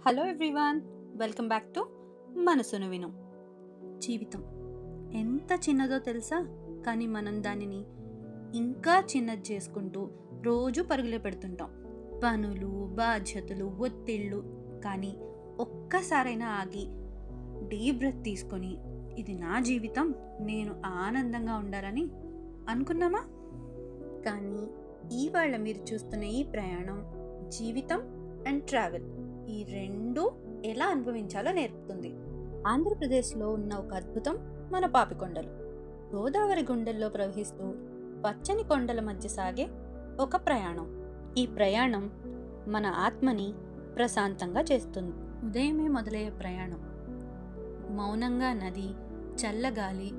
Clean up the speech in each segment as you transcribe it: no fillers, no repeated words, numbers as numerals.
Hello everyone, welcome back to మనసును విను. జీవితం ఎంత చిన్నదో తెలుసా? కానీ మనం దానిని ఇంకా చిన్నది చేసుకుంటూ రోజు పరుగులే పెడుతుంటాం. పనులు, బాధ్యతలు, ఒత్తిళ్ళు. కానీ ఒక్కసారైనా ఆగి డీప్ బ్రెత్ తీసుకొని ఇది నా జీవితం, నేను ఆనందంగా ఉండాలని అనుకున్నామా? కానీ ఇవాళ మీరు చూస్తున్న ఈ ప్రయాణం జీవితం అండ్ ట్రావెల్ ఈ రెండు ఎలా అనుభవించాలో నేర్పుతుంది. ఆంధ్రప్రదేశ్లో ఉన్న ఒక అద్భుతం మన పాపికొండలు. గోదావరి గుండెల్లో ప్రవహిస్తూ పచ్చని కొండల మధ్య సాగే ఒక ప్రయాణం. ఈ ప్రయాణం మన ఆత్మని ప్రశాంతంగా చేస్తుంది. ఉదయమే మొదలయ్యే ప్రయాణం. మౌనంగా నది, చల్లగాలి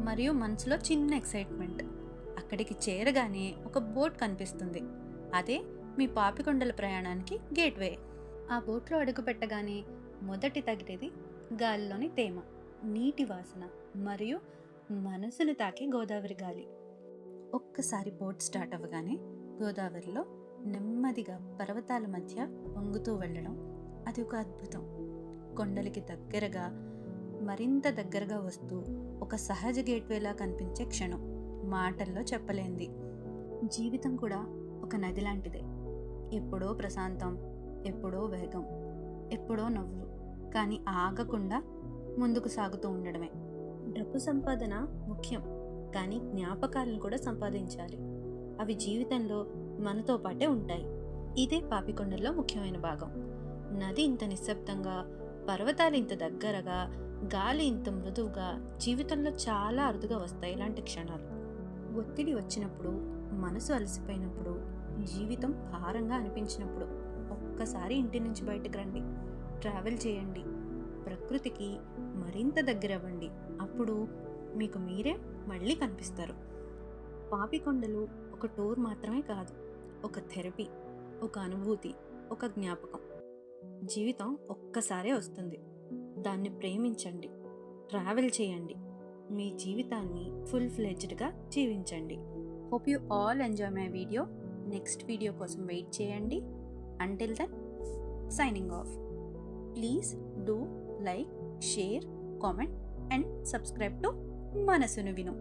మరియు మనసులో చిన్న ఎక్సైట్మెంట్. అక్కడికి చేరగానే ఒక బోట్ కనిపిస్తుంది. అదే మీ పాపికొండల ప్రయాణానికి గేట్వే. ఆ బోట్లో అడుగు పెట్టగానే మొదటి తగిలేది గాలిలోని తేమ, నీటి వాసన మరియు మనసును తాకే గోదావరి గాలి. ఒక్కసారి బోట్ స్టార్ట్ అవ్వగానే గోదావరిలో నెమ్మదిగా పర్వతాల మధ్య వంగుతూ వెళ్ళడం, అది ఒక అద్భుతం. కొండలకి దగ్గరగా, మరింత దగ్గరగా వస్తూ ఒక సహజ గేట్వేలా కనిపించే క్షణం మాటల్లో చెప్పలేంది. జీవితం కూడా ఒక నది లాంటిదే. ఎప్పుడో ప్రశాంతం, ఎప్పుడో వేగం, ఎప్పుడో నవ్వులు, కానీ ఆగకుండా ముందుకు సాగుతూ ఉండడమే. డబ్బు సంపాదన ముఖ్యం, కానీ జ్ఞాపకాలను కూడా సంపాదించాలి. అవి జీవితంలో మనతో పాటే ఉంటాయి. ఇదే పాపికొండల్లో ముఖ్యమైన భాగం. నది ఇంత నిశ్శబ్దంగా, పర్వతాలు ఇంత దగ్గరగా, గాలి ఇంత మృదువుగా జీవితంలో చాలా అరుదుగా వస్తాయి ఇలాంటి క్షణాలు. ఒత్తిడి వచ్చినప్పుడు, మనసు అలసిపోయినప్పుడు, జీవితం భారంగా అనిపించినప్పుడు ఒక్కసారి ఇంటి నుంచి బయటకు రండి, ట్రావెల్ చేయండి, ప్రకృతికి మరింత దగ్గర అవ్వండి. అప్పుడు మీకు మీరే మళ్ళీ కనిపిస్తారు. పాపికొండలు ఒక టూర్ మాత్రమే కాదు, ఒక థెరపీ, ఒక అనుభూతి, ఒక జ్ఞాపకం. జీవితం ఒక్కసారే వస్తుంది, దాన్ని ప్రేమించండి, ట్రావెల్ చేయండి, మీ జీవితాన్ని ఫుల్ ఫ్లెడ్జ్డ్గా జీవించండి. Hope you all enjoy my video. Next video కోసం వెయిట్ చేయండి. Until then, signing off. Please do like, share, comment and subscribe to మనసును విను.